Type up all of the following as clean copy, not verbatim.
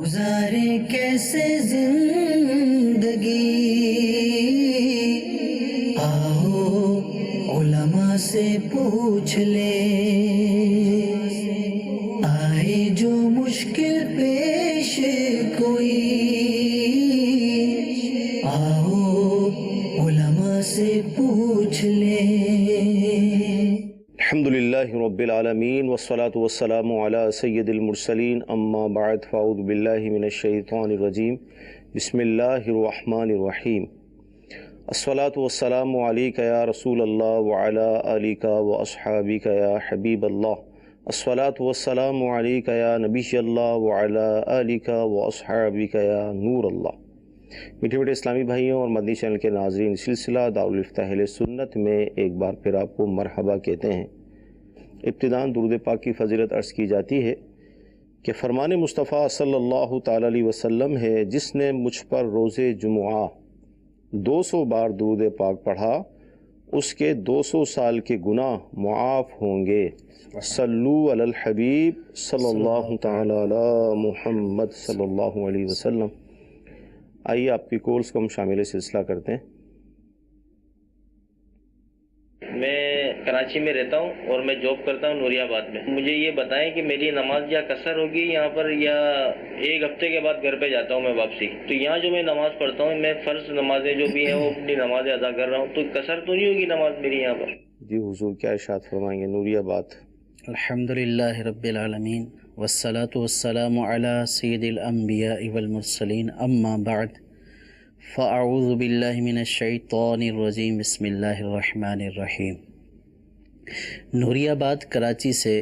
گزارے کیسے زندگی، آؤ علماء سے پوچھ لے، آئے جو مشکل پیش کوئی، آؤ علماء سے پوچھ لے۔ الحمدللہ رب العالمین والصلاة والسلام علی سید المرسلین، اما بعد فاعوذ باللہ من الشیطان الرجیم، بسم اللہ الرحمن الرحیم۔ الصلاة والسلام علیک یا رسول اللہ وعلی آلک واصحابک یا حبیب اللہ، الصلاة والسلام علیک یا نبی اللہ وعلی آلک واصحابک یا نور اللہ۔ میٹھے میٹھے اسلامی بھائیوں اور مدنی چینل کے ناظرین، سلسلہ دارالفتہ اہل سنت میں ایک بار پھر آپ کو مرحبا کہتے ہیں۔ ابتداً درود پاک کی فضیلت عرض کی جاتی ہے کہ فرمان مصطفیٰ صلی اللہ تعالیٰ علیہ وسلم ہے، جس نے مجھ پر روز جمعہ 200 بار درود پاک پڑھا، اس کے 200 سال کے گناہ معاف ہوں گے۔ صلو علی الحبیب صلی اللہ تعالیٰ علی محمد صلی اللہ علیہ وسلم۔ آئیے آپ کی کورس کو ہم شامل سلسلہ کرتے ہیں۔ میں کراچی میں رہتا ہوں اور میں جاب کرتا ہوں نوری آباد میں۔ مجھے یہ بتائیں کہ میری نماز یا قصر ہوگی یہاں پر، یا ایک ہفتے کے بعد گھر پہ جاتا ہوں میں واپسی، تو یہاں جو میں نماز پڑھتا ہوں، میں فرض نمازیں جو بھی ہیں وہ اپنی نمازیں ادا کر رہا ہوں، تو قصر تو نہیں ہوگی نماز میری یہاں پر؟ جی حضور کیا ارشاد فرمائیں گے؟ نوری آباد۔ الحمدللہ رب العالمین والصلاة والسلام علی سید الانبیاء والمرسلین، اما بعد فاعوذ باللہ من الشیطان الرجیم، بسم اللہ الرحمن الرحیم۔ نوری آباد کراچی سے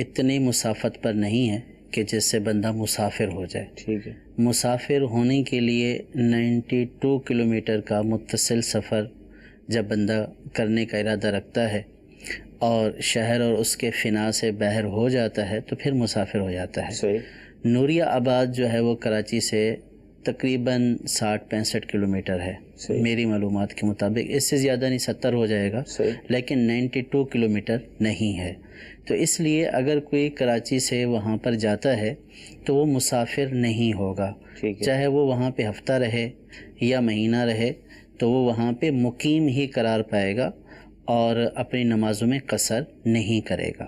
اتنی مسافت پر نہیں ہے کہ جس سے بندہ مسافر ہو جائے۔ ٹھیک ہے۔ مسافر ہونے کے لیے 92 کلومیٹر کا متصل سفر جب بندہ کرنے کا ارادہ رکھتا ہے اور شہر اور اس کے فنا سے باہر ہو جاتا ہے تو پھر مسافر ہو جاتا ہے۔ صحیح۔ نوری آباد جو ہے وہ کراچی سے تقریباً 60-65 کلومیٹر ہے میری معلومات کے مطابق، اس سے زیادہ نہیں، 70 ہو جائے گا، لیکن 92 کلومیٹر نہیں ہے۔ تو اس لیے اگر کوئی کراچی سے وہاں پر جاتا ہے تو وہ مسافر نہیں ہوگا، چاہے وہ وہاں پہ ہفتہ رہے یا مہینہ رہے، تو وہ وہاں پہ مقیم ہی قرار پائے گا اور اپنی نمازوں میں قصر نہیں کرے گا۔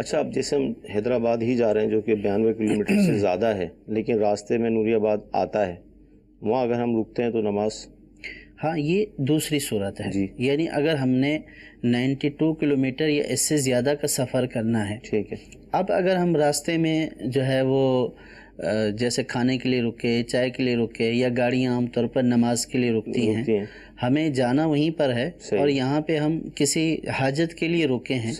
اچھا، اب جیسے ہم حیدرآباد ہی جا رہے ہیں جو کہ 92 کلومیٹر سے زیادہ ہے، لیکن راستے میں نوری آباد آتا ہے، وہاں اگر ہم رکتے ہیں تو نماز؟ ہاں، یہ دوسری صورت ہے جی۔ یعنی اگر ہم نے 92 کلومیٹر یا اس سے زیادہ کا سفر کرنا ہے، ٹھیک ہے، اب اگر ہم راستے میں جو ہے وہ جیسے کھانے کے لیے رکے، چائے کے لیے رکے، یا گاڑیاں عام طور پر نماز کے لیے رکتی ہیں، ہمیں جانا وہیں پر ہے اور یہاں پہ ہم کسی حاجت کے لیے رکے ہیں،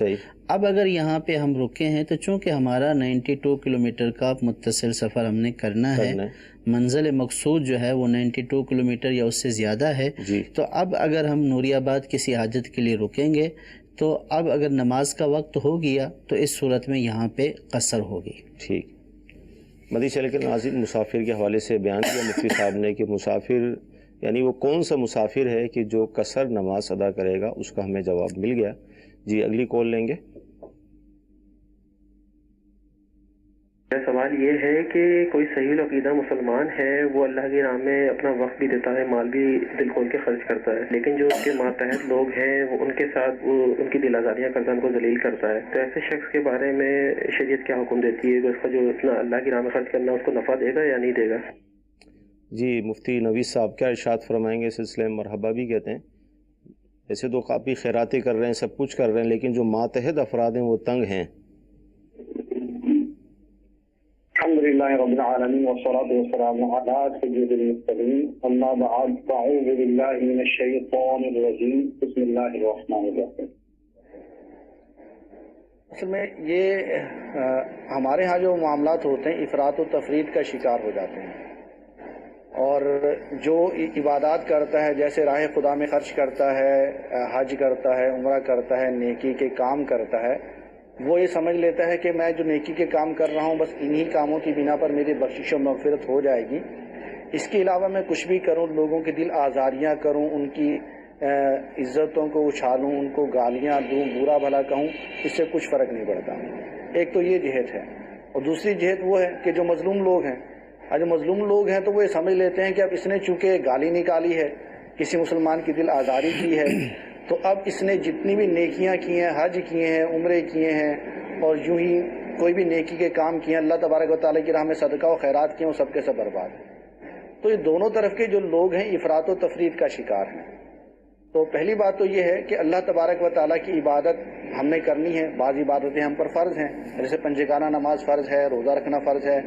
اب اگر یہاں پہ ہم رکے ہیں تو چونکہ ہمارا 92 کلومیٹر کا متصل سفر ہم نے کرنا ہے، منزل مقصود جو ہے وہ 92 کلومیٹر یا اس سے زیادہ ہے، تو اب اگر ہم نوری آباد کسی حاجت کے لیے رکیں گے تو اب اگر نماز کا وقت ہو گیا تو اس صورت میں یہاں پہ قصر ہوگی۔ ٹھیک۔ مدنی چینل کے ناظرین، مسافر کے حوالے سے بیان کیا مفتی صاحب نے کہ مسافر یعنی وہ کون سا مسافر ہے کہ جو قصر نماز ادا کرے گا، اس کا ہمیں جواب مل گیا۔ جی اگلی کال لیں گے۔ سوال یہ ہے کہ کوئی صحیح العقیدہ مسلمان ہے، وہ اللہ کی راہ میں اپنا وقت بھی دیتا ہے، مال بھی دل کھول کے خرچ کرتا ہے، لیکن جو اس کے ماتحت لوگ ہیں وہ ان کے ساتھ ان کی دل آزاریاں کرتا ہے، ان کو ذلیل کرتا ہے، تو ایسے شخص کے بارے میں شریعت کیا حکم دیتی ہے کہ اس کا جو اتنا اللہ کی راہ میں خرچ کرنا ہے اس کو نفع دے گا یا نہیں دے گا؟ جی مفتی نوید صاحب کیا ارشاد فرمائیں گے؟ سلسلے میں مرحبا بھی کہتے ہیں۔ ایسے تو کافی خیراتی کر رہے ہیں، سب کچھ کر رہے ہیں، لیکن جو ماتحت افراد ہیں وہ تنگ ہیں۔ الحمدللہ رب العالمین والصلاة والسلام علی سید المرسلین، اما بعد فاعوذ باللہ من الشیطان الرجیم، بسم اللہ الرحمن الرحیم۔ اصل میں یہ ہمارے ہاں جو معاملات ہوتے ہیں افراط و تفرید کا شکار ہو جاتے ہیں، اور جو عبادات کرتا ہے، جیسے راہ خدا میں خرچ کرتا ہے، حج کرتا ہے، عمرہ کرتا ہے، نیکی کے کام کرتا ہے، وہ یہ سمجھ لیتا ہے کہ میں جو نیکی کے کام کر رہا ہوں بس انہی کاموں کی بنا پر میری بخشش و مغفرت ہو جائے گی، اس کے علاوہ میں کچھ بھی کروں، لوگوں کے دل آزاریاں کروں، ان کی عزتوں کو اچھالوں، ان کو گالیاں دوں، برا بھلا کہوں، اس سے کچھ فرق نہیں پڑتا۔ ایک تو یہ جہت ہے۔ اور دوسری جہت وہ ہے کہ جو مظلوم لوگ ہیں، جو مظلوم لوگ ہیں تو وہ یہ سمجھ لیتے ہیں کہ اب اس نے چونکہ گالی نکالی ہے، کسی مسلمان کی دل آزاری کی ہے، تو اب اس نے جتنی بھی نیکیاں کی ہیں، حج کیے ہیں، عمرے کیے ہیں، اور یوں ہی کوئی بھی نیکی کے کام کیے ہیں، اللہ تبارک و تعالیٰ کی راہ میں صدقہ و خیرات کیے ہیں، وہ سب کے سب برباد ہیں۔ تو یہ دونوں طرف کے جو لوگ ہیں افراط و تفرید کا شکار ہیں۔ تو پہلی بات تو یہ ہے کہ اللہ تبارک و تعالیٰ کی عبادت ہم نے کرنی ہے، بعض عبادتیں ہم پر فرض ہیں، جیسے پنجگانہ نماز فرض ہے، روزہ رکھنا فرض ہے،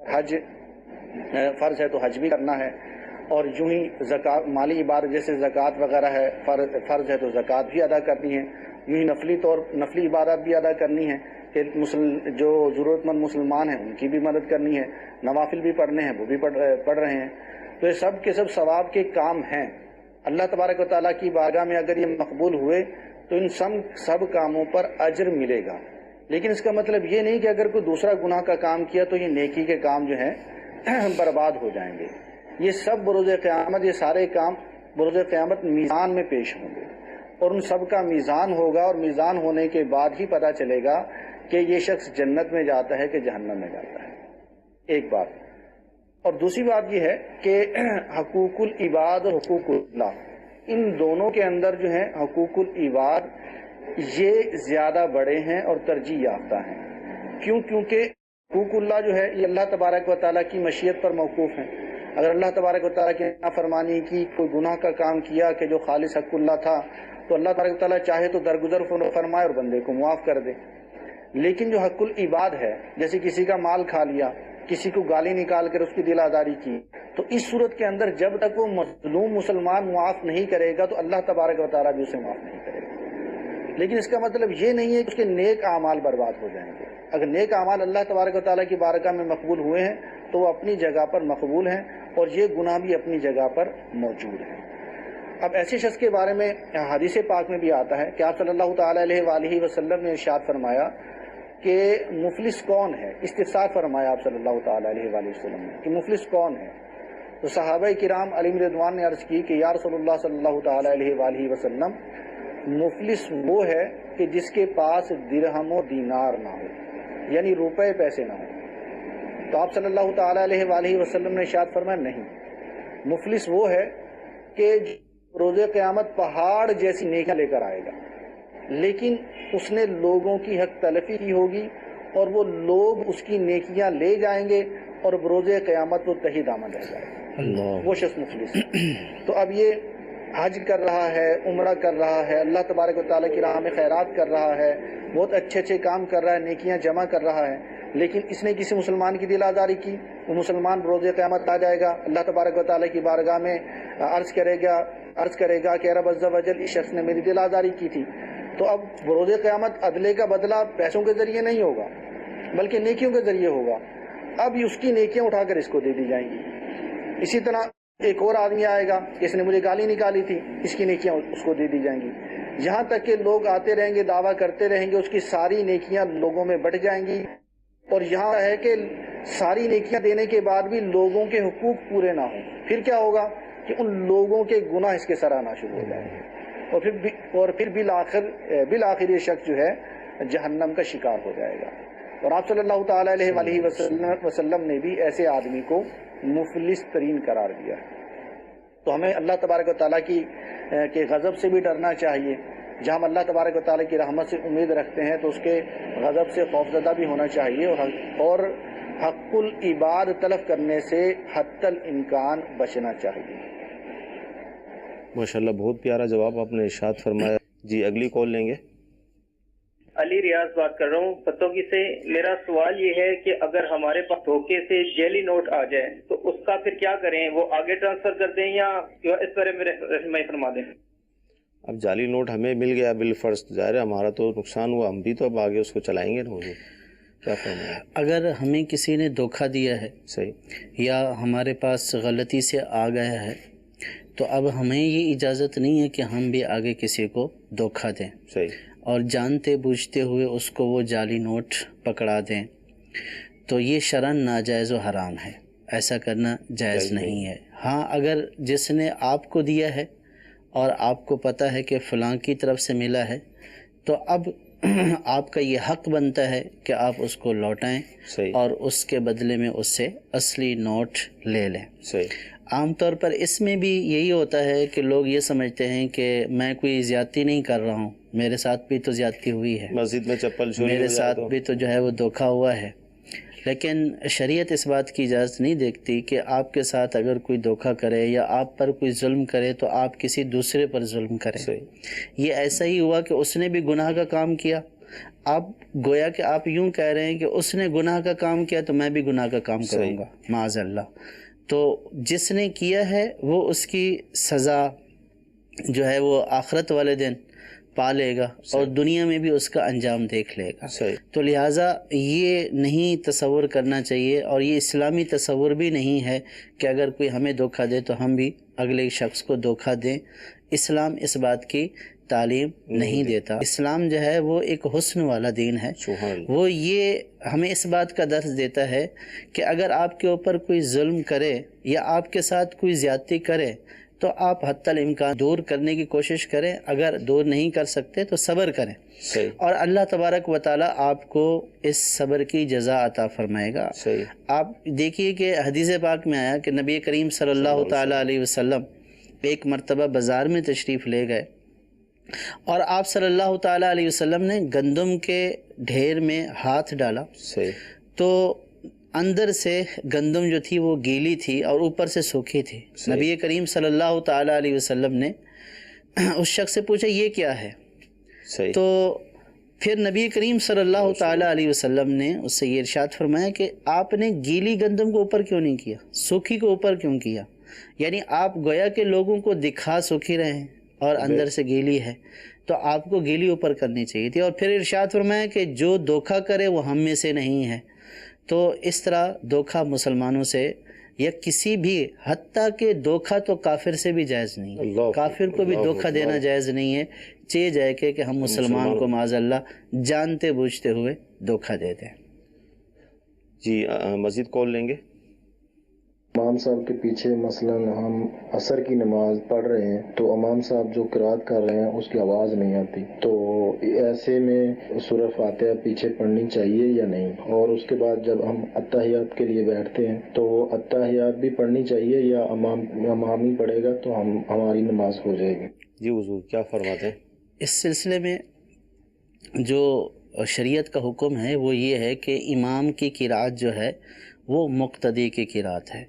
حج فرض ہے تو حج بھی کرنا ہے، اور یوں ہی زکوٰۃ مالی عبادت جیسے زکوٰۃ وغیرہ ہے فرض ہے تو زکوٰۃ بھی ادا کرنی ہے، یوں ہی نفلی عبادت بھی ادا کرنی ہے کہ جو ضرورت مند مسلمان ہیں ان کی بھی مدد کرنی ہے، نوافل بھی پڑھنے ہیں وہ بھی پڑھ رہے ہیں۔ تو یہ سب کے سب ثواب کے کام ہیں۔ اللہ تبارک و تعالیٰ کی بارگاہ میں اگر یہ مقبول ہوئے تو ان سب کاموں پر اجر ملے گا، لیکن اس کا مطلب یہ نہیں کہ اگر کوئی دوسرا گناہ کا کام کیا تو یہ نیکی کے کام جو ہیں برباد ہو جائیں گے۔ یہ سب بروز قیامت، یہ سارے کام بروز قیامت میزان میں پیش ہوں گے، اور ان سب کا میزان ہوگا، اور میزان ہونے کے بعد ہی پتہ چلے گا کہ یہ شخص جنت میں جاتا ہے کہ جہنم میں جاتا ہے۔ ایک بات، اور دوسری بات یہ ہے کہ حقوق العباد اور حقوق اللہ، ان دونوں کے اندر جو ہیں حقوق العباد یہ زیادہ بڑے ہیں اور ترجیح یافتہ ہیں۔ کیونکہ حقوق اللہ جو ہے یہ اللہ تبارک و تعالیٰ کی مشیت پر موقوف ہیں۔ اگر اللہ تبارک و تعالیٰ کی نافرمانی کی، کوئی گناہ کا کام کیا کہ جو خالص حق اللہ تھا، تو اللہ تبارک و تعالیٰ چاہے تو درگزر فرمائے اور بندے کو معاف کر دے۔ لیکن جو حق العباد ہے، جیسے کسی کا مال کھا لیا، کسی کو گالی نکال کر اس کی دل آزاری کی، تو اس صورت کے اندر جب تک وہ مظلوم مسلمان معاف نہیں کرے گا تو اللہ تبارک و تعالیٰ بھی اسے معاف نہیں کرے گا۔ لیکن اس کا مطلب یہ نہیں ہے کہ اس کے نیک اعمال برباد ہو جائیں گے۔ اگر نیک اعمال اللہ تبارک و تعالیٰ کی بارگاہ میں مقبول ہوئے ہیں تو وہ اپنی جگہ پر مقبول ہیں، اور یہ گناہ بھی اپنی جگہ پر موجود ہیں۔ اب ایسے شخص کے بارے میں حدیث پاک میں بھی آتا ہے کہ آپ صلی اللہ تعالیٰ علیہ وآلہ وسلم نے ارشاد فرمایا کہ مفلس کون ہے؟ استفسار فرمایا آپ صلی اللہ تعالیٰ علیہ وآلہ وسلم نے کہ مفلس کون ہے؟ تو صحابہ کرام علیہم رضوان نے عرض کی کہ یا رسول اللہ صلی اللہ تعالیٰ علیہ وآلہ وسلم، مفلس وہ ہے کہ جس کے پاس درہم و دینار نہ ہو، یعنی روپے پیسے نہ ہو۔ تو آپ صلی اللہ تعالیٰ علیہ وآلہ وسلم نے ارشاد فرمایا نہیں، مفلس وہ ہے کہ روز قیامت پہاڑ جیسی نیکیاں لے کر آئے گا، لیکن اس نے لوگوں کی حق تلفی کی ہوگی، اور وہ لوگ اس کی نیکیاں لے جائیں گے، اور بروز قیامت وہ تہی دامن رہ جائے گا، وہ شخص مفلس۔ تو اب یہ حج کر رہا ہے، عمرہ کر رہا ہے، اللہ تبارک و تعالیٰ کی راہ میں خیرات کر رہا ہے، بہت اچھے اچھے کام کر رہا ہے، نیکیاں جمع کر رہا ہے، لیکن اس نے کسی مسلمان کی دل آزاری کی، وہ مسلمان بروز قیامت آ جائے گا، اللہ تبارک و تعالیٰ کی بارگاہ میں عرض کرے گا کہ رب عز و جل اس شخص نے میری دل آزاری کی تھی۔ تو اب بروز قیامت عدلے کا بدلہ پیسوں کے ذریعے نہیں ہوگا بلکہ نیکیوں کے ذریعے ہوگا۔ اب اس کی نیکیاں اٹھا کر اس کو دے دی جائیں گی۔ اسی طرح ایک اور آدمی آئے گا کہ اس نے مجھے گالی نکالی تھی، اس کی نیکیاں اس کو دے دی جائیں گی، یہاں تک کہ لوگ آتے رہیں گے، دعویٰ کرتے رہیں گے، اس کی ساری نیکیاں لوگوں میں بٹ جائیں گی، اور یہاں ہے کہ ساری نیکیاں دینے کے بعد بھی لوگوں کے حقوق پورے نہ ہوں، پھر کیا ہوگا کہ ان لوگوں کے گناہ اس کے سر آنا شروع ہو جائیں گے، اور پھر بالآخر یہ شخص جو ہے جہنم کا شکار ہو جائے گا۔ اور آپ صلی اللہ تعالیٰ علیہ وآلہ وسلم نے بھی ایسے آدمی کو مفلس ترین قرار دیا۔ تو ہمیں اللہ تبارک و تعالیٰ کے غضب سے بھی ڈرنا چاہیے۔ جہاں ہم اللہ تبارک و تعالیٰ کی رحمت سے امید رکھتے ہیں تو اس کے غضب سے خوفزدہ بھی ہونا چاہیے، اور حق العباد تلف کرنے سے حتی الامکان بچنا چاہیے۔ ماشاءاللہ، بہت پیارا جواب آپ نے ارشاد فرمایا۔ جی اگلی کال لیں گے۔ علی ریاض بات کر رہا ہوں پتوکی سے۔ میرا سوال یہ ہے کہ اگر ہمارے پاس دھوکے سے جعلی نوٹ آ جائے تو اس کا پھر کیا کریں؟ وہ آگے ٹرانسفر کر دیں یا اس بارے میں رہنمائی فرما دیں؟ اب جعلی نوٹ ہمیں مل گیا بالفرض، ظاہر ہے ہمارا تو نقصان ہوا، ہم بھی تو اب آگے اس کو چلائیں گے نا۔ کیا فرمایا؟ اگر ہمیں کسی نے دھوکہ دیا ہے، صحیح، یا ہمارے پاس غلطی سے آ گیا ہے، تو اب ہمیں یہ اجازت نہیں ہے کہ ہم بھی آگے کسی کو دھوکہ دیں، صحیح، اور جانتے بوجھتے ہوئے اس کو وہ جعلی نوٹ پکڑا دیں، تو یہ شرعاً ناجائز و حرام ہے، ایسا کرنا جائز نہیں ہے۔ ہاں، اگر جس نے آپ کو دیا ہے اور آپ کو پتہ ہے کہ فلاں کی طرف سے ملا ہے، تو اب آپ کا یہ حق بنتا ہے کہ آپ اس کو لوٹائیں اور اس کے بدلے میں اس سے اصلی نوٹ لے لیں. عام طور پر اس میں بھی یہی ہوتا ہے کہ لوگ یہ سمجھتے ہیں کہ میں کوئی زیادتی نہیں کر رہا ہوں, میرے ساتھ بھی تو زیادتی ہوئی ہے, مسجد میں چپل چوری میرے ساتھ بھی تو جو ہے وہ دھوکہ ہوا ہے. لیکن شریعت اس بات کی اجازت نہیں دیکھتی کہ آپ کے ساتھ اگر کوئی دھوکہ کرے یا آپ پر کوئی ظلم کرے تو آپ کسی دوسرے پر ظلم کریں. یہ ایسا ہی ہوا کہ اس نے بھی گناہ کا کام کیا, آپ گویا کہ آپ یوں کہہ رہے ہیں کہ اس نے گناہ کا کام کیا تو میں بھی گناہ کا کام کروں گا, معاذ اللہ. تو جس نے کیا ہے وہ اس کی سزا جو ہے وہ آخرت والے دن پا لے گا اور دنیا میں بھی اس کا انجام دیکھ لے گا. تو لہٰذا یہ نہیں تصور کرنا چاہیے, اور یہ اسلامی تصور بھی نہیں ہے کہ اگر کوئی ہمیں دھوکہ دے تو ہم بھی اگلے شخص کو دھوکہ دیں. اسلام اس بات کی تعلیم نہیں دیتا. اسلام جو ہے وہ ایک حسن والا دین ہے. وہ یہ ہمیں اس بات کا درس دیتا ہے کہ اگر آپ کے اوپر کوئی ظلم کرے یا آپ کے ساتھ کوئی زیادتی کرے تو آپ حتی الامکان دور کرنے کی کوشش کریں, اگر دور نہیں کر سکتے تو صبر کریں, اور اللہ تبارک و تعالیٰ آپ کو اس صبر کی جزا عطا فرمائے گا. آپ دیکھیے کہ حدیث پاک میں آیا کہ نبی کریم صلی اللہ تعالیٰ علیہ وسلم ایک مرتبہ بازار میں تشریف لے گئے اور آپ صلی اللہ تعالیٰ علیہ وسلم نے گندم کے ڈھیر میں ہاتھ ڈالا تو اندر سے گندم جو تھی وہ گیلی تھی اور اوپر سے سوکھی تھی. نبی کریم صلی اللہ تعالیٰ علیہ وسلم نے اس شخص سے پوچھا یہ کیا ہے؟ تو پھر نبی کریم صلی اللہ تعالیٰ علیہ وسلم نے اس سے یہ ارشاد فرمایا کہ آپ نے گیلی گندم کو اوپر کیوں نہیں کیا, سوکھی کو اوپر کیوں کیا؟ یعنی آپ گویا کہ لوگوں کو دکھا سوکھی رہے ہیں اور اندر سے گیلی ہے, تو آپ کو گیلی اوپر کرنی چاہیے تھی. اور پھر ارشاد فرمایا کہ جو دھوکہ کرے وہ ہم میں سے نہیں ہے. تو اس طرح دھوکہ مسلمانوں سے یا کسی بھی, حتیٰ کہ دھوکہ تو کافر سے بھی جائز نہیں ہے, کافر کو بھی دھوکہ دینا جائز نہیں ہے. چاہیے جائے کہ ہم مسلمان کو معاذ اللہ جانتے بوجھتے ہوئے دھوکہ دے دیں. جی مزید کال لیں گے. امام صاحب کے پیچھے مثلا ہم عصر کی نماز پڑھ رہے ہیں تو امام صاحب جو قرات کر رہے ہیں اس کی آواز نہیں آتی, تو ایسے میں سورہ فاتحہ پیچھے پڑھنی چاہیے یا نہیں؟ اور اس کے بعد جب ہم اتحیات کے لیے بیٹھتے ہیں تو اتحیات بھی پڑھنی چاہیے یا امام ہی پڑھے گا تو ہماری نماز ہو جائے گی؟ جی حضور کیا فرماتے ہیں اس سلسلے میں؟ جو شریعت کا حکم ہے وہ یہ ہے کہ امام کی قرات جو ہے وہ مقتدی کی قرات ہے.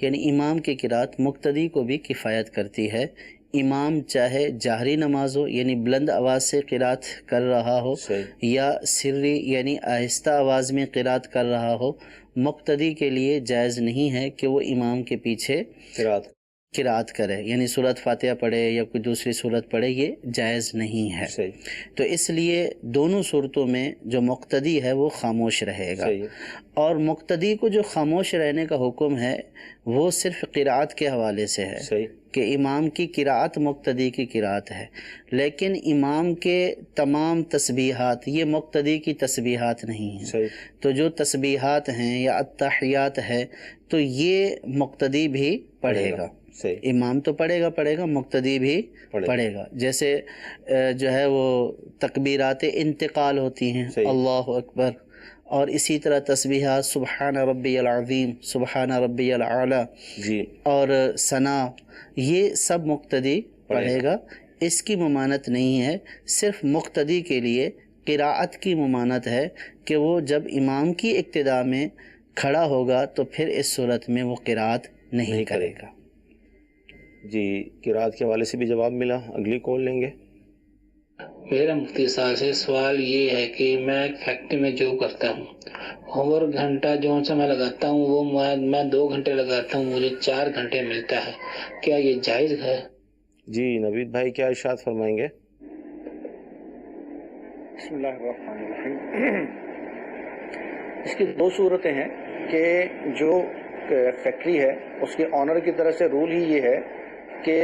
یعنی امام کی قرات مقتدی کو بھی کفایت کرتی ہے. امام چاہے جہری نماز ہو یعنی بلند آواز سے قرات کر رہا ہو یا سری یعنی آہستہ آواز میں قرات کر رہا ہو, مقتدی کے لیے جائز نہیں ہے کہ وہ امام کے پیچھے قرات کرے, یعنی سورۃ فاتحہ پڑھے یا کوئی دوسری سورت پڑھے, یہ جائز نہیں ہے. تو اس لیے دونوں صورتوں میں جو مقتدی ہے وہ خاموش رہے گا. اور مقتدی کو جو خاموش رہنے کا حکم ہے وہ صرف قرات کے حوالے سے ہے کہ امام کی قرات مقتدی کی قرات ہے, لیکن امام کے تمام تسبیحات یہ مقتدی کی تسبیحات نہیں ہیں. تو جو تسبیحات ہیں یا التحیات ہے تو یہ مقتدی بھی پڑھے گا. امام تو پڑھے گا مقتدی بھی پڑھے گا. جیسے جو ہے وہ تکبیرات انتقال ہوتی ہیں, اللہ اکبر, اور اسی طرح تسبیحات سبحان ربی العظیم, سبحان ربی العالی اور ثنا, یہ سب مقتدی پڑھے گا. اس کی ممانت نہیں ہے, صرف مقتدی کے لیے قراءت کی ممانت ہے کہ وہ جب امام کی اقتداء میں کھڑا ہوگا تو پھر اس صورت میں وہ قراءت نہیں کرے گا. جی قرات کے حوالے سے بھی جواب ملا. اگلی کال لیں گے. میرا مفتی صاحب سے سوال یہ ہے کہ میں ایک فیکٹری میں جاب کرتا ہوں, اور گھنٹہ جو سا میں لگاتا ہوں وہ میں 2 گھنٹے لگاتا ہوں, مجھے 4 گھنٹے ملتا ہے, کیا یہ جائز ہے؟ جی نوید بھائی کیا ارشاد فرمائیں گے؟ بسم اللہ الرحمن الرحیم. اس کی 2 صورتیں ہیں کہ جو فیکٹری ہے اس کے آنر کی طرف سے رول ہی یہ ہے کہ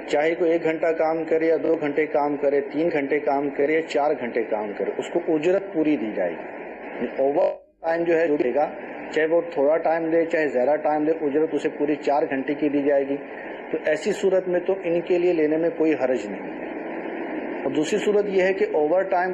چاہے کوئی 1 گھنٹہ کام کرے یا 2 گھنٹے کام کرے, 3 گھنٹے کام کرے یا 4 گھنٹے کام کرے, اس کو اجرت پوری دی جائے گی. اوور ٹائم جو ہے جو دے گا, چاہے وہ تھوڑا ٹائم دے چاہے زیادہ ٹائم دے, اجرت اسے پوری 4 گھنٹے کی دی جائے گی. تو ایسی صورت میں تو ان کے لیے لینے میں کوئی حرج نہیں ہے. اور دوسری صورت یہ ہے کہ اوور ٹائم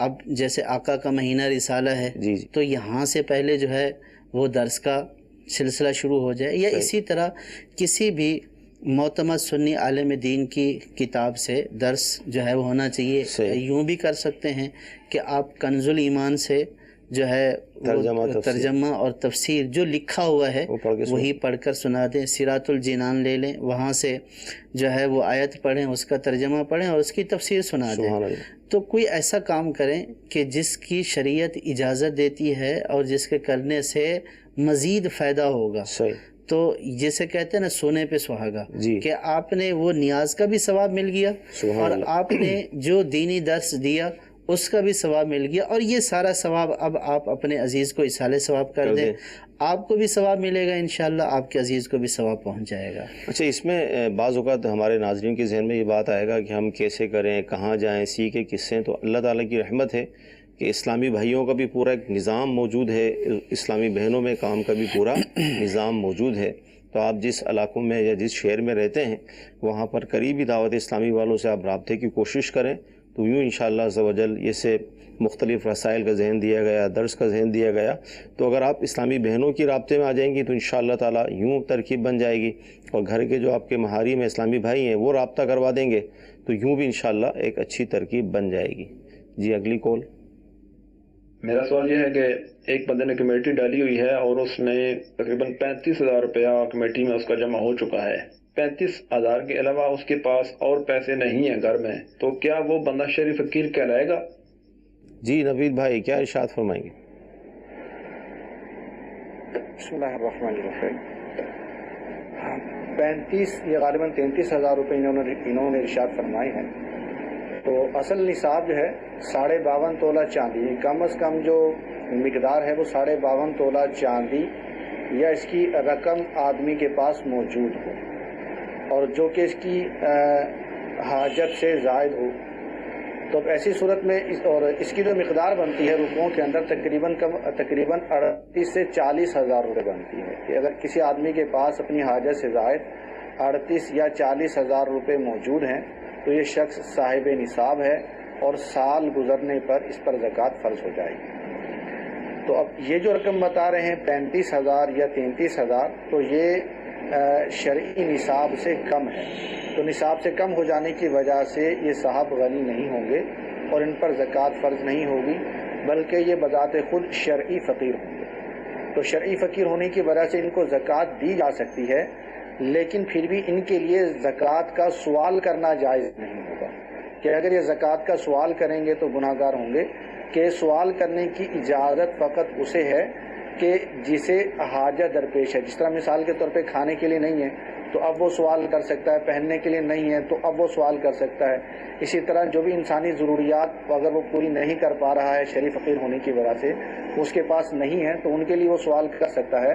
اب جیسے آقا کا مہینہ رسالہ ہے جی تو یہاں سے پہلے جو ہے وہ درس کا سلسلہ شروع ہو جائے، یا اسی طرح کسی بھی معتمد سنی عالم دین کی کتاب سے درس جو ہے وہ ہونا چاہیے۔ یوں بھی کر سکتے ہیں کہ آپ کنز الایمان سے جو ہے ترجمہ اور تفسیر جو لکھا ہوا ہے وہی پڑھ کر سنا دیں۔ سراۃ الجنان لے لیں، وہاں سے جو ہے وہ آیت پڑھیں، اس کا ترجمہ پڑھیں اور اس کی تفسیر سنا دیں۔ تو کوئی ایسا کام کریں کہ جس کی شریعت اجازت دیتی ہے اور جس کے کرنے سے مزید فائدہ ہوگا۔ تو جیسے کہتے ہیں نا سونے پہ سہاگا، کہ آپ نے وہ نیاز کا بھی ثواب مل گیا اور آپ نے جو دینی درس دیا اس کا بھی ثواب مل گیا، اور یہ سارا ثواب اب آپ اپنے عزیز کو اصالِ ثواب کر دیں، آپ کو بھی ثواب ملے گا انشاءاللہ، آپ کے عزیز کو بھی ثواب پہنچ جائے گا۔ اچھا، اس میں بعض اوقات ہمارے ناظرین کے ذہن میں یہ بات آئے گا کہ ہم کیسے کریں، کہاں جائیں، سیکھیں کس سے؟ تو اللہ تعالیٰ کی رحمت ہے کہ اسلامی بھائیوں کا بھی پورا ایک نظام موجود ہے، اسلامی بہنوں میں کام کا بھی پورا نظام موجود ہے۔ تو آپ جس علاقوں میں یا جس شہر میں رہتے ہیں وہاں پر قریبی دعوت اسلامی والوں سے آپ رابطے کی کوشش کریں، تو یوں انشاءاللہ عز و جل یہ سے مختلف رسائل کا ذہن دیا گیا، درس کا ذہن دیا گیا، تو اگر آپ اسلامی بہنوں کی رابطے میں آ جائیں گی تو انشاءاللہ تعالیٰ یوں ترکیب بن جائے گی، اور گھر کے جو آپ کے محارم میں اسلامی بھائی ہیں وہ رابطہ کروا دیں گے تو یوں بھی انشاءاللہ ایک اچھی ترکیب بن جائے گی۔ جی اگلی کال۔ میرا سوال یہ ہے کہ ایک بندے نے کمیٹی ڈالی ہوئی ہے اور اس میں تقریباً 35,000 روپیہ کمیٹی میں اس کا جمع ہو چکا ہے، 35,000 کے علاوہ اس کے پاس اور پیسے نہیں ہیں گھر میں، تو کیا وہ بندہ شہری فقیر کہلائے گا؟ جی نوید بھائی کیا ارشاد فرمائیں گے؟ بسم اللہ الرحمن الرحیم۔ 35 یا غالباً 33,000 روپے انہوں نے ارشاد فرمائے ہیں، تو اصل نصاب جو ہے 52.5 تولہ چاندی، کم از کم جو مقدار ہے وہ 52.5 تولہ چاندی یا اس کی رقم آدمی کے پاس موجود ہو، اور جو کہ اس کی حاجت سے زائد ہو، تو ایسی صورت میں اور اس کی جو مقدار بنتی ہے رکوعوں کے اندر تقریباً 38 سے 40,000 روپے بنتی ہے، کہ اگر کسی آدمی کے پاس اپنی حاجت سے زائد 38 یا 40,000 روپے موجود ہیں تو یہ شخص صاحب نصاب ہے اور سال گزرنے پر اس پر زکوٰۃ فرض ہو جائے گی۔ تو اب یہ جو رقم بتا رہے ہیں 35,000 یا 33,000، تو یہ شرعی نصاب سے کم ہے، تو نصاب سے کم ہو جانے کی وجہ سے یہ صاحب غنی نہیں ہوں گے اور ان پر زکوٰۃ فرض نہیں ہوگی، بلکہ یہ بذات خود شرعی فقیر ہوں گے۔ تو شرعی فقیر ہونے کی وجہ سے ان کو زکوٰۃ دی جا سکتی ہے، لیکن پھر بھی ان کے لیے زکوٰۃ کا سوال کرنا جائز نہیں ہوگا، کہ اگر یہ زکوٰۃ کا سوال کریں گے تو گناہ گار ہوں گے، کہ سوال کرنے کی اجازت فقط اسے ہے کہ جسے حاجت درپیش ہے۔ جس طرح مثال کے طور پہ کھانے کے لیے نہیں ہے تو اب وہ سوال کر سکتا ہے، پہننے کے لیے نہیں ہے تو اب وہ سوال کر سکتا ہے۔ اسی طرح جو بھی انسانی ضروریات اگر وہ پوری نہیں کر پا رہا ہے شرعی فقیر ہونے کی وجہ سے، اس کے پاس نہیں ہے، تو ان کے لیے وہ سوال کر سکتا ہے۔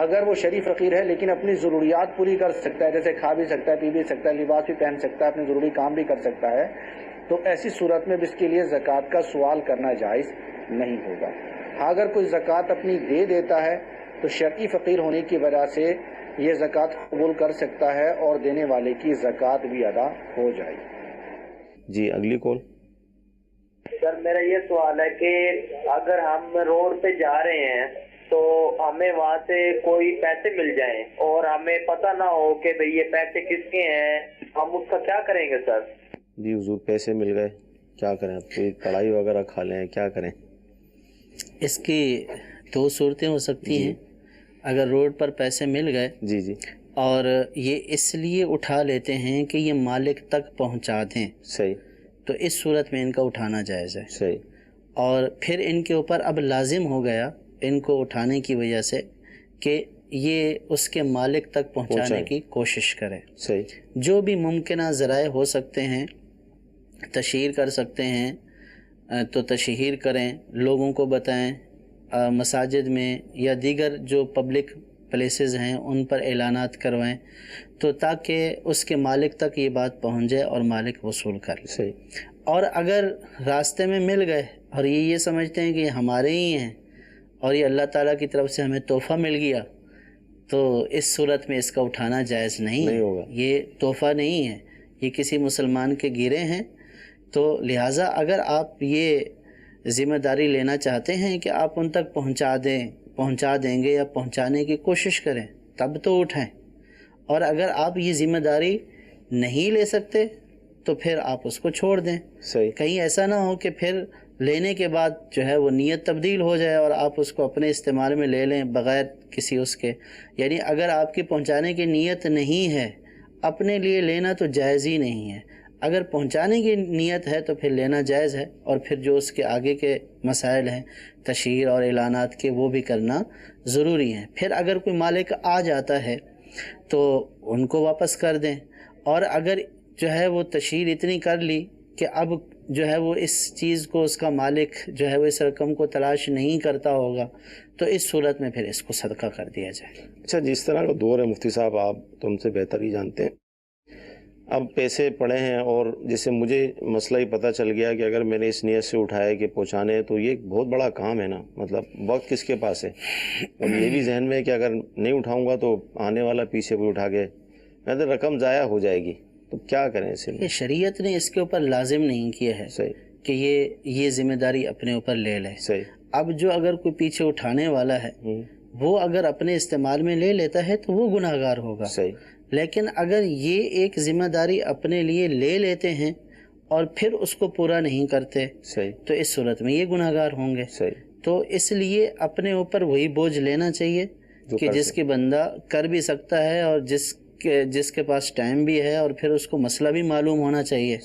اگر وہ شرعی فقیر ہے لیکن اپنی ضروریات پوری کر سکتا ہے، جیسے کھا بھی سکتا ہے، پی بھی سکتا ہے، لباس بھی پہن سکتا ہے، اپنے ضروری کام بھی کر سکتا ہے، تو ایسی صورت میں بھی اس کے لیے زکوٰۃ کا سوال کرنا جائز نہیں ہوگا۔ ہاں اگر کوئی زکوٰۃ اپنی دے دیتا ہے تو شرعی فقیر ہونے کی وجہ سے یہ زکوٰۃ قبول کر سکتا ہے اور دینے والے کی زکوٰۃ بھی ادا ہو جائے گی۔ جی اگلی کال۔ سر میرا یہ سوال ہے کہ اگر ہم روڈ پہ جا رہے ہیں تو ہمیں وہاں سے کوئی پیسے مل جائیں اور ہمیں پتہ نہ ہو کہ بھئی یہ پیسے کس کے ہیں، ہم اس کا کیا کریں گے سر؟ جی حضور پیسے مل گئے کیا کریں؟ کوئی کڑھائی وغیرہ کھا لیں، کیا کریں؟ اس کی دو صورتیں ہو سکتی ہیں۔ اگر روڈ پر پیسے مل گئے جی اور یہ اس لیے اٹھا لیتے ہیں کہ یہ مالک تک پہنچا دیں، صحیح، تو اس صورت میں ان کا اٹھانا جائز ہے، صحیح، اور پھر ان کے اوپر اب لازم ہو گیا ان کو اٹھانے کی وجہ سے کہ یہ اس کے مالک تک پہنچانے کی کوشش کرے۔ صحیح، جو بھی ممکنہ ذرائع ہو سکتے ہیں، تشہیر کر سکتے ہیں تو تشہیر کریں، لوگوں کو بتائیں، مساجد میں یا دیگر جو پبلک پلیسز ہیں ان پر اعلانات کروائیں، تو تاکہ اس کے مالک تک یہ بات پہنچ جائے اور مالک وصول کر لے۔ صحیح۔ اور اگر راستے میں مل گئے اور یہ سمجھتے ہیں کہ یہ ہمارے ہی ہیں اور یہ اللہ تعالیٰ کی طرف سے ہمیں تحفہ مل گیا، تو اس صورت میں اس کا اٹھانا جائز نہیں ہوگا۔ یہ تحفہ نہیں ہے، یہ کسی مسلمان کے گرے ہیں، تو لہٰذا اگر آپ یہ ذمہ داری لینا چاہتے ہیں کہ آپ ان تک پہنچا دیں گے یا پہنچانے کی کوشش کریں تب تو اٹھائیں، اور اگر آپ یہ ذمہ داری نہیں لے سکتے تو پھر آپ اس کو چھوڑ دیں۔ صحیح۔ کہیں ایسا نہ ہو کہ پھر لینے کے بعد جو ہے وہ نیت تبدیل ہو جائے اور آپ اس کو اپنے استعمال میں لے لیں بغیر کسی اس کے، یعنی اگر آپ کی پہنچانے کی نیت نہیں ہے اپنے لیے لینا تو جائز ہی نہیں ہے، اگر پہنچانے کی نیت ہے تو پھر لینا جائز ہے، اور پھر جو اس کے آگے کے مسائل ہیں تشہیر اور اعلانات کے وہ بھی کرنا ضروری ہیں۔ پھر اگر کوئی مالک آ جاتا ہے تو ان کو واپس کر دیں، اور اگر جو ہے وہ تشہیر اتنی کر لی کہ اب جو ہے وہ اس چیز کو اس کا مالک جو ہے وہ اس رقم کو تلاش نہیں کرتا ہوگا تو اس صورت میں پھر اس کو صدقہ کر دیا جائے۔ اچھا، جس طرح کا دور ہے مفتی صاحب، آپ تم سے بہتر ہی جانتے ہیں، اب پیسے پڑے ہیں اور جیسے مجھے مسئلہ ہی پتہ چل گیا کہ اگر میں نے اس نیت سے اٹھایا کہ پہنچانے تو یہ ایک بہت بڑا کام ہے نا، مطلب وقت کس کے پاس ہے، اور یہ بھی ذہن میں ہے کہ اگر نہیں اٹھاؤں گا تو آنے والا پیچھے کوئی اٹھا کے میں تو رقم ضائع ہو جائے گی، تو کیا کریں اسے؟ یہ شریعت نے اس کے اوپر لازم نہیں کیا ہے کہ یہ ذمہ داری اپنے اوپر لے لے۔ اب جو اگر کوئی پیچھے اٹھانے والا ہے وہ اگر اپنے استعمال میں لے لیتا ہے تو وہ گناہ گار ہوگا، لیکن اگر یہ ایک ذمہ داری اپنے لیے لے لیتے ہیں اور پھر اس کو پورا نہیں کرتے تو اس صورت میں یہ گناہ گار ہوں گے۔ تو اس لیے اپنے اوپر وہی بوجھ لینا چاہیے کہ جس کی بندہ کر بھی سکتا ہے اور جس کے پاس ٹائم بھی ہے، اور پھر اس کو مسئلہ بھی معلوم ہونا چاہیے۔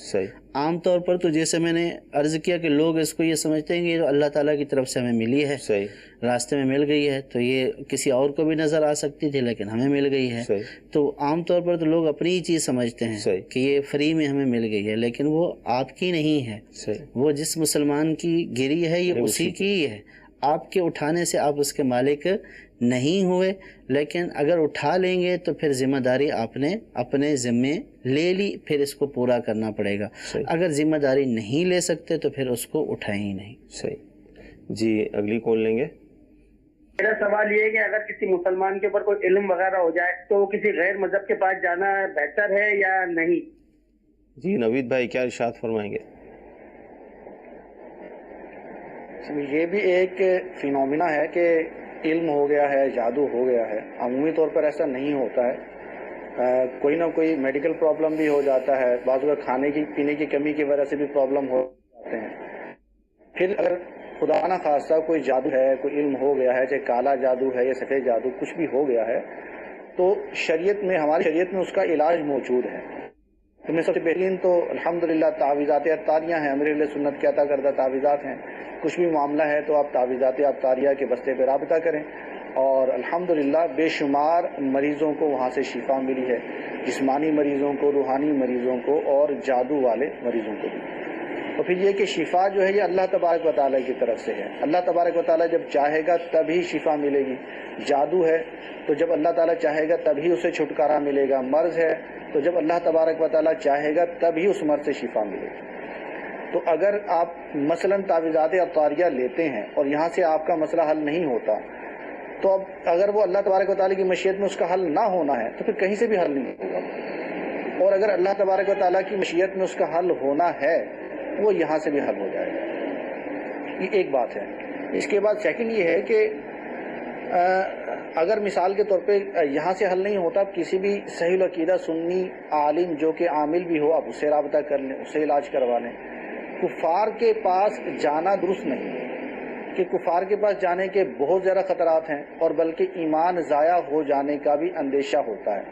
عام طور پر تو جیسے میں نے عرض کیا کہ لوگ اس کو یہ سمجھتے ہیں کہ یہ اللہ تعالیٰ کی طرف سے ہمیں ملی ہے، راستے میں مل گئی ہے، تو یہ کسی اور کو بھی نظر آ سکتی تھی لیکن ہمیں مل گئی ہے۔ تو عام طور پر تو لوگ اپنی ہی چیز سمجھتے ہیں کہ یہ فری میں ہمیں مل گئی ہے، لیکن وہ آپ کی نہیں ہے، وہ جس مسلمان کی گری ہے یہ اسی کی ہی ہے۔ آپ کے اٹھانے سے آپ اس کے مالک نہیں ہوئے، لیکن اگر اٹھا لیں گے تو پھر ذمہ داری آپ نے اپنے ذمے لے لی، پھر اس کو پورا کرنا پڑے گا۔ اگر ذمہ داری نہیں لے سکتے تو پھر اس کو اٹھائیں ہی نہیں۔ صحیح جی، اگلی کال لیں گے۔ میرا سوال یہ ہے کہ اگر کسی مسلمان کے اوپر کوئی علم وغیرہ ہو جائے تو کسی غیر مذہب کے پاس جانا بہتر ہے یا نہیں؟ جی نوید بھائی کیا ارشاد فرمائیں گے؟ یہ بھی ایک فینومینا ہے کہ علم ہو گیا ہے، جادو ہو گیا ہے۔ عمومی طور پر ایسا نہیں ہوتا ہے، کوئی نہ کوئی میڈیکل پرابلم بھی ہو جاتا ہے، بعض اوقات کھانے کی پینے کی کمی کی وجہ سے بھی پرابلم ہو جاتے ہیں۔ پھر اگر خدا نہ خواستہ کوئی جادو ہے، کوئی علم ہو گیا ہے، چاہے کالا جادو ہے یا سفید جادو، کچھ بھی ہو گیا ہے، تو شریعت میں، ہماری شریعت میں اس کا علاج موجود ہے۔ تو میں سب سے بہترین تو الحمدللہ تعویذات اطاریہ ہیں، امیر اہل سنت کے عطا کردہ تعویذات ہیں۔ کچھ بھی معاملہ ہے تو آپ تعویذات اطاریہ کے بستے پہ رابطہ کریں، اور الحمدللہ بے شمار مریضوں کو وہاں سے شفا ملی ہے، جسمانی مریضوں کو، روحانی مریضوں کو، اور جادو والے مریضوں کو بھی۔ اور پھر یہ کہ شفا جو ہے یہ اللہ تبارک و تعالیٰ کی طرف سے ہے۔ اللہ تبارک و تعالیٰ جب چاہے گا تبھی شفا ملے گی۔ جادو ہے تو جب اللہ تعالیٰ چاہے گا تبھی اسے چھٹکارا ملے گا۔ مرض ہے تو جب اللہ تبارک و تعالیٰ چاہے گا تبھی اس مرض سے شفا ملے گی۔ تو اگر آپ مثلاً تعویذات اطاریہ لیتے ہیں اور یہاں سے آپ کا مسئلہ حل نہیں ہوتا، تو اب اگر وہ اللہ تبارک و تعالیٰ کی مشیت میں اس کا حل نہ ہونا ہے تو پھر کہیں سے بھی حل نہیں ہوگا، اور اگر اللہ تبارک و تعالیٰ کی مشیت میں اس کا حل ہونا ہے وہ یہاں سے بھی حل ہو جائے گا۔ یہ ایک بات ہے۔ اس کے بعد سیکنڈ یہ ہے کہ اگر مثال کے طور پہ یہاں سے حل نہیں ہوتا، کسی بھی صحیح العقیدہ سنی عالم جو کہ عامل بھی ہو، آپ اس سے رابطہ کر لیں، اس سے علاج کروا لیں۔ کفار کے پاس جانا درست نہیں ہے، کہ کفار کے پاس جانے کے بہت زیادہ خطرات ہیں، اور بلکہ ایمان ضائع ہو جانے کا بھی اندیشہ ہوتا ہے،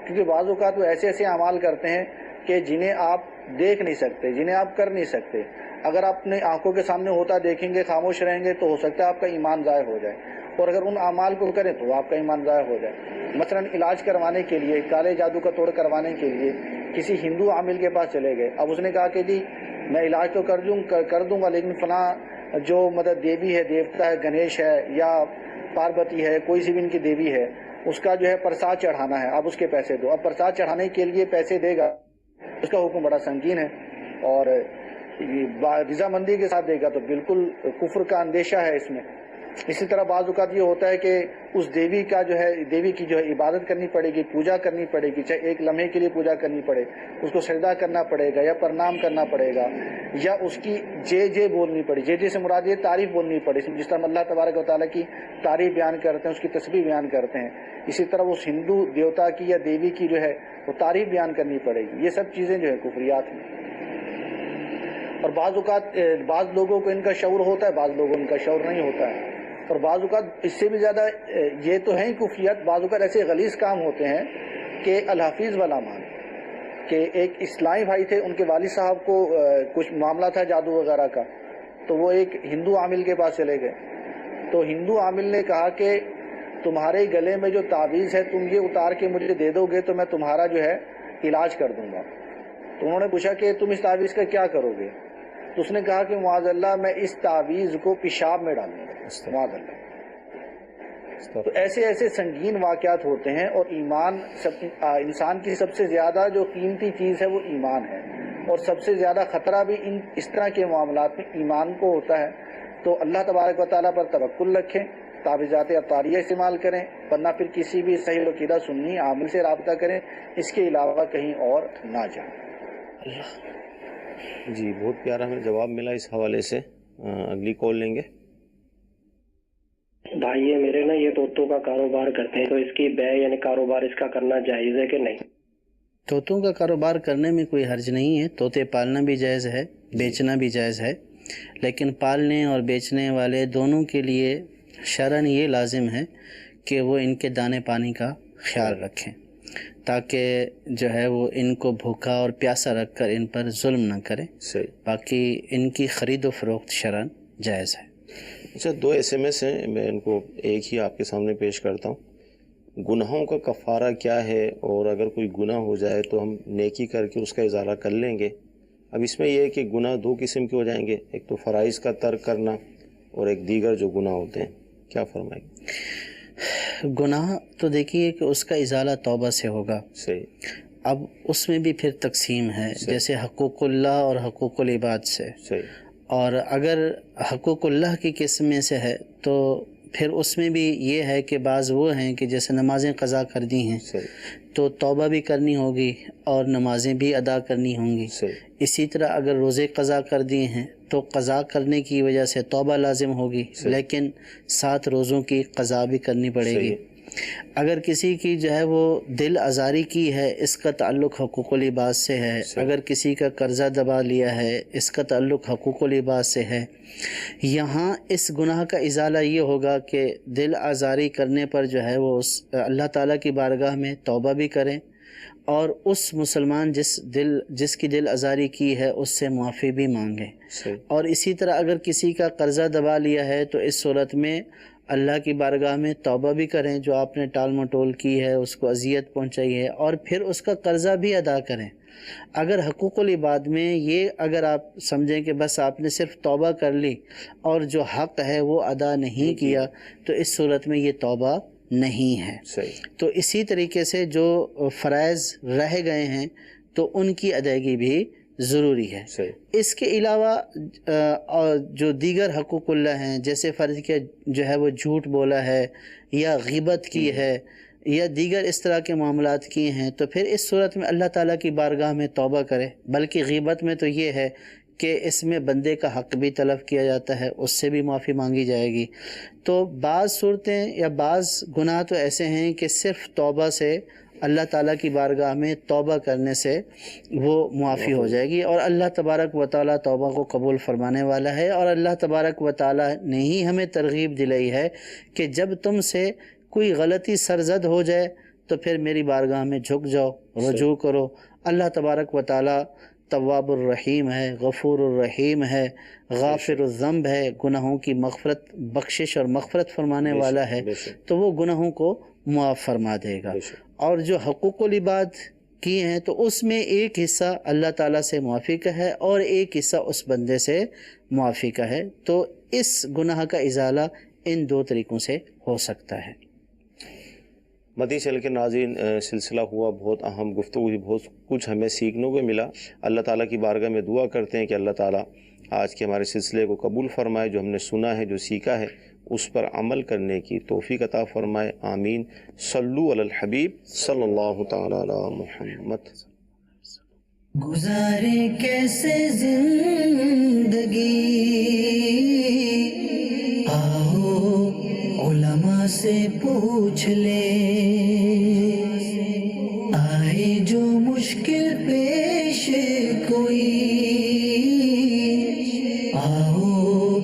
کیونکہ بعض اوقات وہ ایسے ایسے اعمال کرتے ہیں کہ جنہیں آپ دیکھ نہیں سکتے، جنہیں آپ کر نہیں سکتے۔ اگر آپ اپنے آنکھوں کے سامنے ہوتا دیکھیں گے، خاموش رہیں گے، تو ہو سکتا ہے آپ کا ایمان ضائع ہو جائے، اور اگر ان اعمال کو کریں تو آپ کا ایمان ضائع ہو جائے۔ مثلا علاج کروانے کے لیے، کالے جادو کا توڑ کروانے کے لیے کسی ہندو عامل کے پاس چلے گئے، اب اس نے کہا کہ جی میں علاج تو کر دوں گا، لیکن فلاں جو مدد دیوی ہے، دیوتا ہے، گنیش ہے یا پاربتی ہے، کوئی سی بھی ان کی دیوی ہے، اس کا جو ہے پرساد چڑھانا ہے، اب اس کے پیسے دو۔ اب پرساد چڑھانے کے لیے پیسے دے گا، اس کا حکم بڑا سنگین ہے، اور رضامندی کے ساتھ دے گا تو بالکل کفر کا اندیشہ ہے اس میں۔ اسی طرح بعض اوقات یہ ہوتا ہے کہ اس دیوی کی جو ہے عبادت کرنی پڑے گی، پوجا کرنی پڑے گی، چاہے ایک لمحے کے لیے پوجا کرنی پڑے، اس کو سجدہ کرنا پڑے گا یا پرنام کرنا پڑے گا، یا اس کی جے بولنی پڑے، جے سے مراد یہ تعریف بولنی پڑے، جس طرح اللہ تبارک و تعالیٰ کی تعریف بیان کرتے ہیں، اس کی تسبیح بیان کرتے ہیں، اسی طرح اس ہندو دیوتا کی یا دیوی کی جو ہے وہ تعریف بیان کرنی پڑے گی۔ یہ سب چیزیں جو ہے کفریات ہیں، اور بعض اوقات بعض لوگوں کو ان کا شعور ہوتا ہے، بعض لوگوں کو ان کا شعور نہیں ہوتا ہے، اور بعض اوقات اس سے بھی زیادہ یہ تو ہیں کفریات، بعض اوقات ایسے غلیظ کام ہوتے ہیں کہ الحافظ والا مان، کہ ایک اسلامی بھائی تھے، ان کے والد صاحب کو کچھ معاملہ تھا جادو وغیرہ کا، تو وہ ایک ہندو عامل کے پاس چلے گئے، تو ہندو عامل نے کہا کہ تمہارے گلے میں جو تعویذ ہے تم یہ اتار کے مجھے دے دو گے تو میں تمہارا جو ہے علاج کر دوں گا۔ تو انہوں نے پوچھا کہ تم اس تعویذ کا کیا کرو گے؟ تو اس نے کہا کہ معاذ اللہ میں اس تعویذ کو پیشاب میں ڈالوں گا، معاذ اللہ۔ تو ایسے سنگین واقعات ہوتے ہیں، اور ایمان انسان کی سب سے زیادہ جو قیمتی چیز ہے وہ ایمان ہے، اور سب سے زیادہ خطرہ بھی اس طرح کے معاملات میں ایمان کو ہوتا ہے۔ تو اللہ تبارک و تعالیٰ پر توکل رکھیں، تعویذات اطاریہ استعمال کریں، ورنہ پھر کسی بھی صحیح عقیدہ سنی عامل سے رابطہ کریں، اس کے علاوہ کہیں اور نہ جائیں۔ جی بہت پیارا ہمیں جواب ملا اس حوالے سے۔ اگلی کال لیں گے۔ بھائی یہ میرے نا یہ طوطوں کا کاروبار کرتے ہیں، تو اس کی بے یعنی کاروبار اس کا کرنا جائز ہے کہ نہیں؟ طوطوں کا کاروبار کرنے میں کوئی حرج نہیں ہے، طوطے پالنا بھی جائز ہے، بیچنا بھی جائز ہے، لیکن پالنے اور بیچنے والے دونوں کے لیے شرعاً یہ لازم ہے کہ وہ ان کے دانے پانی کا خیال رکھیں، تاکہ جو ہے وہ ان کو بھوکا اور پیاسا رکھ کر ان پر ظلم نہ کریں۔ باقی ان کی خرید و فروخت شرعاً جائز ہے۔ اچھا، 2 SMS ہیں، میں ان کو ایک ہی آپ کے سامنے پیش کرتا ہوں۔ گناہوں کا کفارہ کیا ہے، اور اگر کوئی گناہ ہو جائے تو ہم نیکی کر کے اس کا ازالہ کر لیں گے۔ اب اس میں یہ ہے کہ گناہ 2 قسم کے ہو جائیں گے، ایک تو فرائض کا ترک کرنا اور ایک دیگر جو گناہ ہوتے ہیں، کیا فرمائیں گے؟ گناہ تو دیکھیے کہ اس کا ازالہ توبہ سے ہوگا۔ صحیح۔ اب اس میں بھی پھر تقسیم ہے، جیسے حقوق اللہ اور حقوق العباد سے۔ صحیح۔ اور اگر حقوق اللہ کی قسم میں سے ہے تو پھر اس میں بھی یہ ہے کہ بعض وہ ہیں کہ جیسے نمازیں قضا کر دی ہیں تو توبہ بھی کرنی ہوگی اور نمازیں بھی ادا کرنی ہوں گی۔ اسی طرح اگر روزے قضا کر دیے ہیں تو قضا کرنے کی وجہ سے توبہ لازم ہوگی، لیکن 7 روزوں کی قضا بھی کرنی پڑے گی۔ اگر کسی کی جو ہے وہ دل آزاری کی ہے، اس کا تعلق حقوق العباد سے ہے۔ اگر کسی کا قرضہ دبا لیا ہے، اس کا تعلق حقوق العباد سے ہے۔ یہاں اس گناہ کا ازالہ یہ ہوگا کہ دل آزاری کرنے پر جو ہے وہ اللہ تعالیٰ کی بارگاہ میں توبہ بھی کریں، اور اس مسلمان جس کی دل آزاری کی ہے اس سے معافی بھی مانگیں۔ اور اسی طرح اگر کسی کا قرضہ دبا لیا ہے تو اس صورت میں اللہ کی بارگاہ میں توبہ بھی کریں، جو آپ نے ٹال مٹول کی ہے، اس کو اذیت پہنچائی ہے، اور پھر اس کا قرضہ بھی ادا کریں۔ اگر حقوق العباد میں یہ اگر آپ سمجھیں کہ بس آپ نے صرف توبہ کر لی اور جو حق ہے وہ ادا نہیں کیا، تو اس صورت میں یہ توبہ نہیں ہے۔ تو اسی طریقے سے جو فرائض رہ گئے ہیں تو ان کی ادائیگی بھی ضروری ہے۔ اس کے علاوہ جو دیگر حقوق اللہ ہیں، جیسے فرض کیا جو ہے وہ جھوٹ بولا ہے یا غیبت کی ہے یا دیگر اس طرح کے معاملات کیے ہیں، تو پھر اس صورت میں اللہ تعالیٰ کی بارگاہ میں توبہ کرے۔ بلکہ غیبت میں تو یہ ہے کہ اس میں بندے کا حق بھی تلف کیا جاتا ہے، اس سے بھی معافی مانگی جائے گی۔ تو بعض صورتیں یا بعض گناہ تو ایسے ہیں کہ صرف توبہ سے، اللہ تعالیٰ کی بارگاہ میں توبہ کرنے سے وہ معافی ہو جائے گی، اور اللہ تبارک و تعالیٰ توبہ کو قبول فرمانے والا ہے۔ اور اللہ تبارک و تعالیٰ نے ہی ہمیں ترغیب دلائی ہے کہ جب تم سے کوئی غلطی سرزد ہو جائے تو پھر میری بارگاہ میں جھک جاؤ، رجوع کرو۔ اللہ تبارک و تعالیٰ تواب الرحیم ہے، غفور الرحیم ہے، غافر الذنب ہے، گناہوں کی مغفرت، بخشش اور مغفرت فرمانے والا ہے، تو وہ گناہوں کو معاف فرما دے گا۔ اور جو حقوق العباد کی ہیں تو اس میں ایک حصہ اللہ تعالیٰ سے معافی کا ہے اور ایک حصہ اس بندے سے معافی کا ہے۔ تو اس گناہ کا ازالہ ان 2 طریقوں سے ہو سکتا ہے۔ مدنی چینل کے ناظرین، سلسلہ ہوا بہت اہم، گفتگو ہوئی، بہت کچھ ہمیں سیکھنے کو ملا۔ اللہ تعالیٰ کی بارگاہ میں دعا کرتے ہیں کہ اللہ تعالیٰ آج کے ہمارے سلسلے کو قبول فرمائے، جو ہم نے سنا ہے، جو سیکھا ہے اس پر عمل کرنے کی توفیق عطا فرمائے. آمین. صلو علی الحبیب صلی اللہ تعالی علی محمد. گزارے کیسے زندگی، آؤ علماء سے پوچھ لے، آئے جو مشکل پیش کوئی، آؤ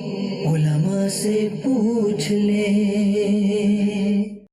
علماء سے پوچھ لے.